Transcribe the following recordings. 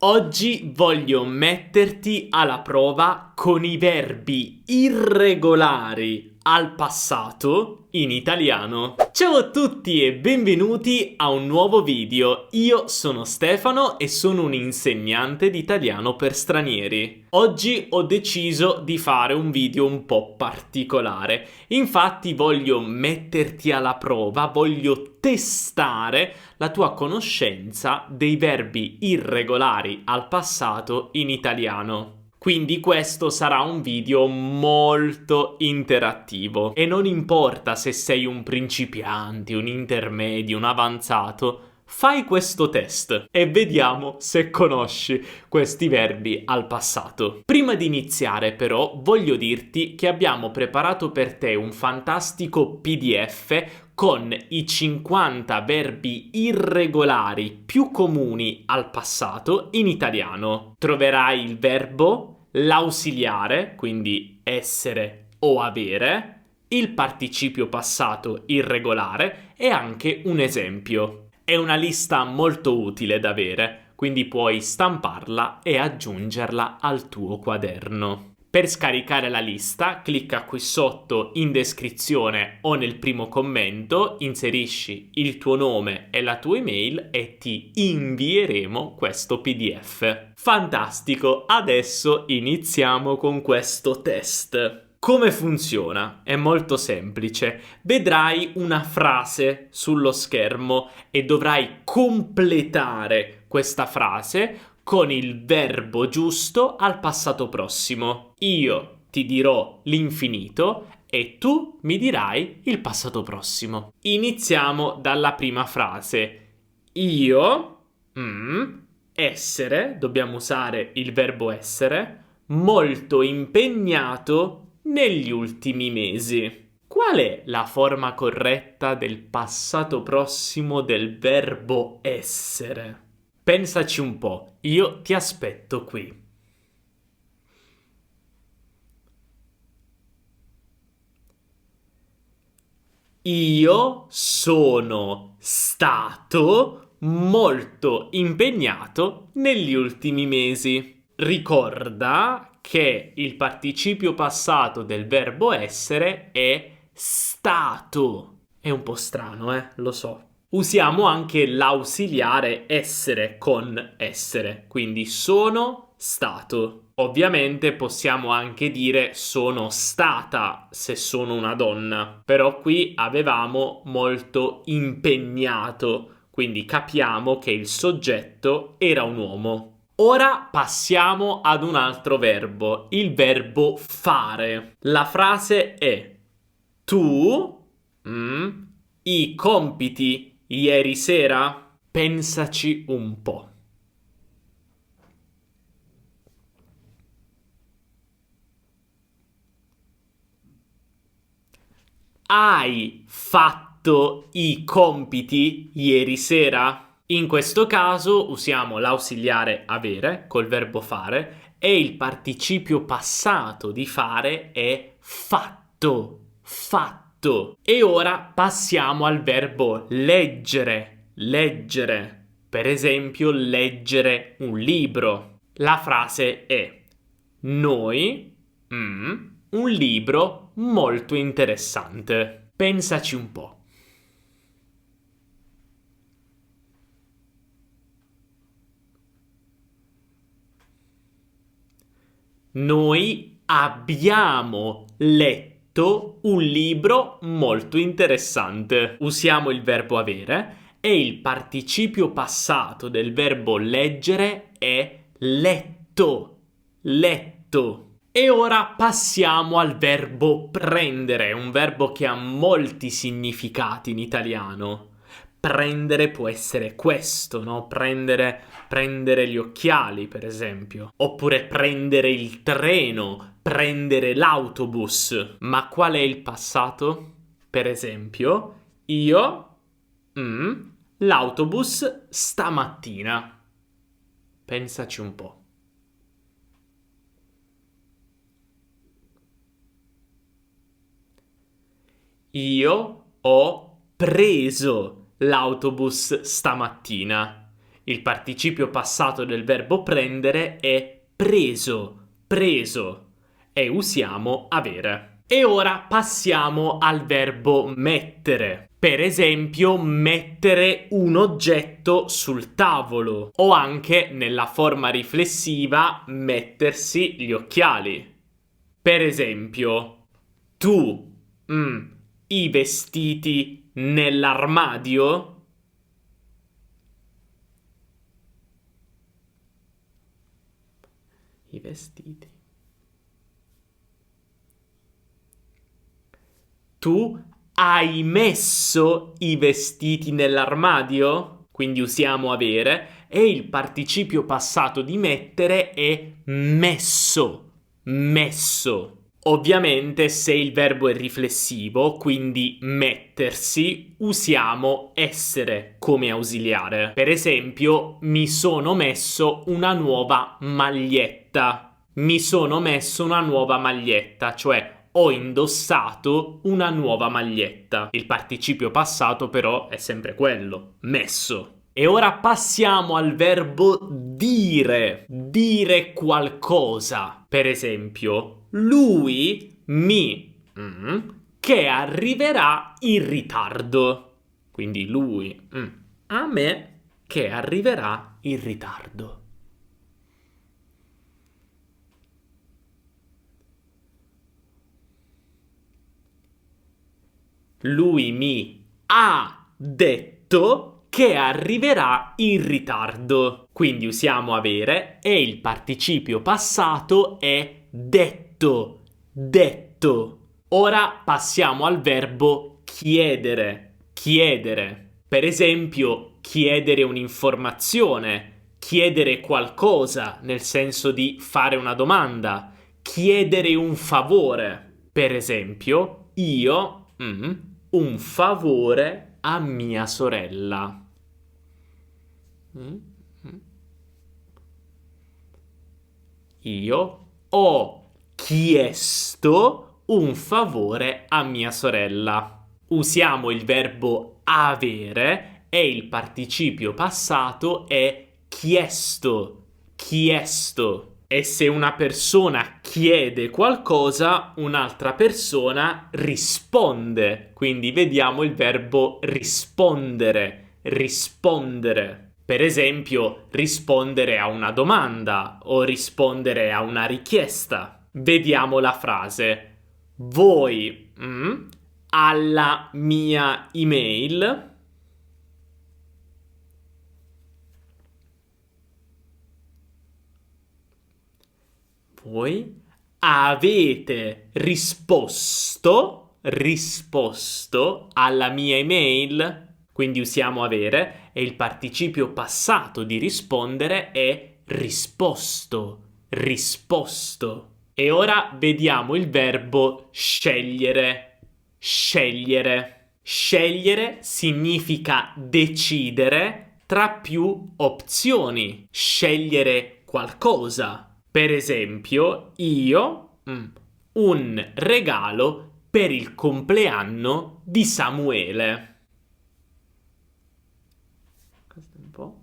Oggi voglio metterti alla prova con i verbi irregolari al passato in italiano. Ciao a tutti e benvenuti a un nuovo video. Io sono Stefano e sono un insegnante di italiano per stranieri. Oggi ho deciso di fare un video un po' particolare. Infatti voglio metterti alla prova, voglio testare la tua conoscenza dei verbi irregolari al passato in italiano. Quindi questo sarà un video molto interattivo e non importa se sei un principiante, un intermedio, un avanzato, fai questo test e vediamo se conosci questi verbi al passato. Prima di iniziare però voglio dirti che abbiamo preparato per te un fantastico PDF con i 50 verbi irregolari più comuni al passato in italiano. Troverai il verbo, l'ausiliare, quindi essere o avere, il participio passato irregolare e anche un esempio. È una lista molto utile da avere, quindi puoi stamparla e aggiungerla al tuo quaderno. Per scaricare la lista, clicca qui sotto in descrizione o nel primo commento, inserisci il tuo nome e la tua email e ti invieremo questo PDF. Fantastico, adesso iniziamo con questo test. Come funziona? È molto semplice. Vedrai una frase sullo schermo e dovrai completare questa frase con il verbo giusto al passato prossimo. Io ti dirò l'infinito e tu mi dirai il passato prossimo. Iniziamo dalla prima frase. Io, essere, dobbiamo usare il verbo essere, molto impegnato negli ultimi mesi. Qual è la forma corretta del passato prossimo del verbo essere? Pensaci un po', io ti aspetto qui. Io sono stato molto impegnato negli ultimi mesi. Ricorda che il participio passato del verbo essere è stato. È un po' strano, lo so. Usiamo anche l'ausiliare essere con essere, quindi sono stato. Ovviamente possiamo anche dire sono stata se sono una donna, però qui avevamo molto impegnato, quindi capiamo che il soggetto era un uomo. Ora passiamo ad un altro verbo, il verbo fare. La frase è tu, i compiti ieri sera? Pensaci un po'. Hai fatto i compiti ieri sera? In questo caso usiamo l'ausiliare avere col verbo fare e il participio passato di fare è fatto. Fatto. E ora passiamo al verbo leggere. Leggere. Per esempio, leggere un libro. La frase è noi, un libro molto interessante. Pensaci un po'. Noi abbiamo letto un libro molto interessante. Usiamo il verbo avere e il participio passato del verbo leggere è letto. Letto. E ora passiamo al verbo prendere, un verbo che ha molti significati in italiano. Prendere può essere questo, no? Prendere gli occhiali, per esempio. Oppure prendere il treno, prendere l'autobus. Ma qual è il passato? Per esempio, io, l'autobus stamattina. Pensaci un po'. Io ho preso l'autobus stamattina. Il participio passato del verbo prendere è preso, preso, e usiamo avere. E ora passiamo al verbo mettere. Per esempio, mettere un oggetto sul tavolo, o anche nella forma riflessiva mettersi gli occhiali. Per esempio, tu i vestiti nell'armadio? I vestiti. Tu hai messo i vestiti nell'armadio? Quindi usiamo avere e il participio passato di mettere è messo, messo. Ovviamente se il verbo è riflessivo, quindi mettersi, usiamo essere come ausiliare. Per esempio, mi sono messo una nuova maglietta. Mi sono messo una nuova maglietta, cioè ho indossato una nuova maglietta. Il participio passato però è sempre quello, messo. E ora passiamo al verbo dire, dire qualcosa. Per esempio, lui che arriverà in ritardo. Quindi lui a me che arriverà in ritardo. Lui mi ha detto che arriverà in ritardo. Quindi usiamo avere e il participio passato è detto, detto. Ora passiamo al verbo chiedere, chiedere. Per esempio, chiedere un'informazione, chiedere qualcosa, nel senso di fare una domanda, chiedere un favore. Per esempio, io un favore a mia sorella. Io ho chiesto un favore a mia sorella. Usiamo il verbo avere e il participio passato è chiesto, chiesto. E se una persona chiede qualcosa, un'altra persona risponde. Quindi vediamo il verbo rispondere, rispondere. Per esempio, rispondere a una domanda o rispondere a una richiesta. Vediamo la frase. Voi alla mia email voi avete risposto alla mia email? Quindi usiamo avere e il participio passato di rispondere è risposto, risposto. E ora vediamo il verbo scegliere, scegliere. Scegliere significa decidere tra più opzioni, scegliere qualcosa. Per esempio, io un regalo per il compleanno di Samuele. Questo è un po'.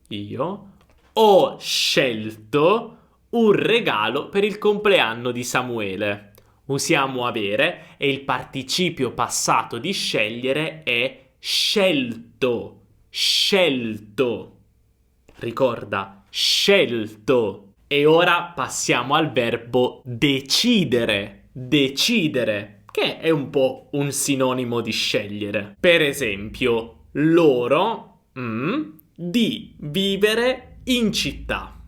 Io ho scelto un regalo per il compleanno di Samuele. Usiamo avere e il participio passato di scegliere è scelto, scelto. Ricorda, scelto. E ora passiamo al verbo decidere, decidere, che è un po' un sinonimo di scegliere. Per esempio, loro di vivere in città.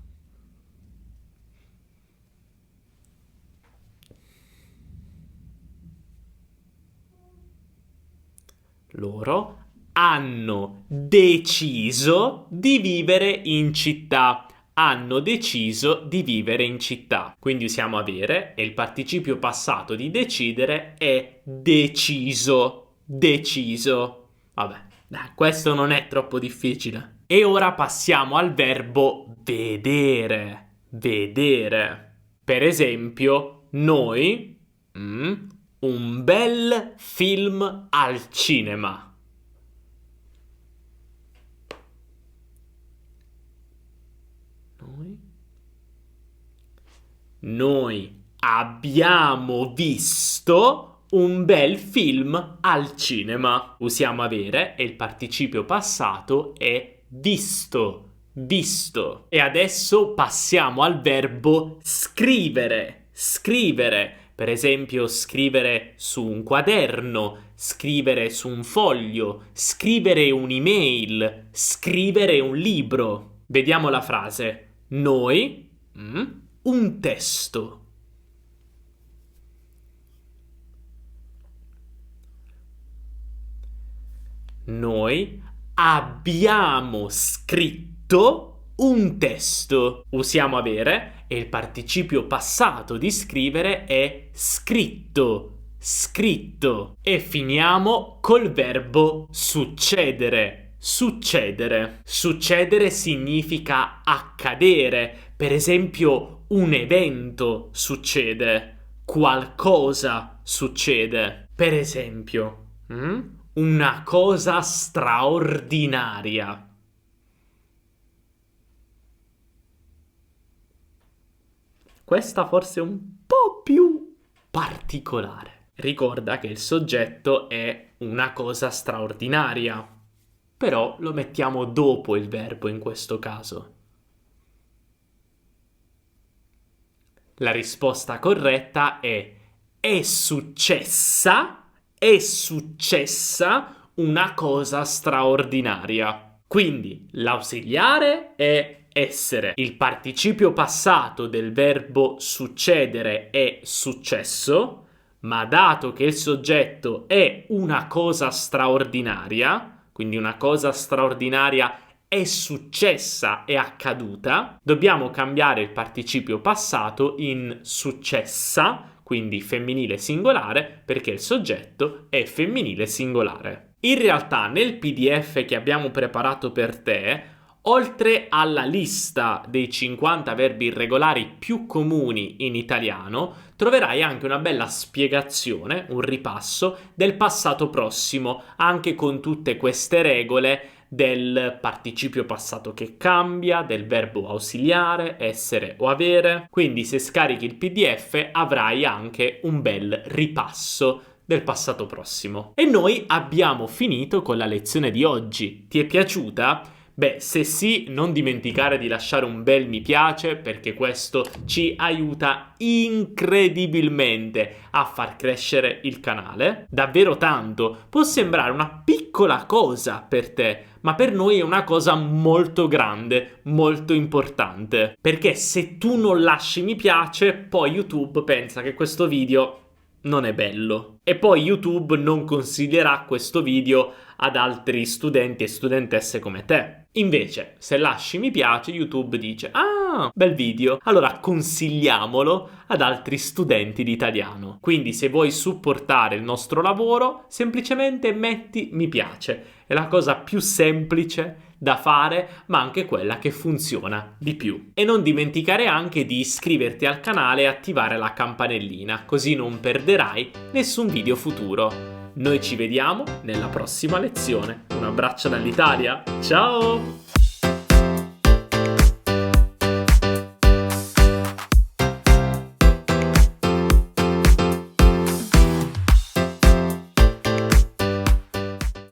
Loro hanno deciso di vivere in città. Hanno deciso di vivere in città. Quindi usiamo avere e il participio passato di decidere è deciso. Deciso. Vabbè, dai, questo non è troppo difficile. E ora passiamo al verbo vedere. Vedere. Per esempio, noi un bel film al cinema. Noi abbiamo visto un bel film al cinema. Usiamo avere e il participio passato è visto. Visto. E adesso passiamo al verbo scrivere. Scrivere. Per esempio, scrivere su un quaderno, scrivere su un foglio, scrivere un'email, scrivere un libro. Vediamo la frase. Noi un testo. Noi abbiamo scritto un testo. Usiamo avere e il participio passato di scrivere è scritto. Scritto. E finiamo col verbo succedere. Succedere. Succedere significa accadere. Per esempio, un evento succede. Qualcosa succede. Per esempio, una cosa straordinaria. Questa forse è un po' più particolare. Ricorda che il soggetto è una cosa straordinaria, però lo mettiamo dopo il verbo in questo caso. La risposta corretta è successa una cosa straordinaria. Quindi l'ausiliare è essere. Il participio passato del verbo succedere è successo, ma dato che il soggetto è una cosa straordinaria, quindi una cosa straordinaria è successa, è accaduta, dobbiamo cambiare il participio passato in successa, quindi femminile singolare, perché il soggetto è femminile singolare. In realtà nel PDF che abbiamo preparato per te, oltre alla lista dei 50 verbi irregolari più comuni in italiano, troverai anche una bella spiegazione, un ripasso del passato prossimo, anche con tutte queste regole del participio passato che cambia, del verbo ausiliare, essere o avere. Quindi se scarichi il PDF avrai anche un bel ripasso del passato prossimo. E noi abbiamo finito con la lezione di oggi. Ti è piaciuta? Beh, se sì, non dimenticare di lasciare un bel mi piace perché questo ci aiuta incredibilmente a far crescere il canale. Davvero tanto. Può sembrare una piccola cosa per te, ma per noi è una cosa molto grande, molto importante. Perché se tu non lasci mi piace, poi YouTube pensa che questo video non è bello. E poi YouTube non consiglierà questo video ad altri studenti e studentesse come te. Invece, se lasci mi piace, YouTube dice: ah, bel video, allora consigliamolo ad altri studenti di italiano. Quindi se vuoi supportare il nostro lavoro, semplicemente metti mi piace. È la cosa più semplice da fare, ma anche quella che funziona di più. E non dimenticare anche di iscriverti al canale e attivare la campanellina, così non perderai nessun video futuro. Noi ci vediamo nella prossima lezione. Un abbraccio dall'Italia, ciao!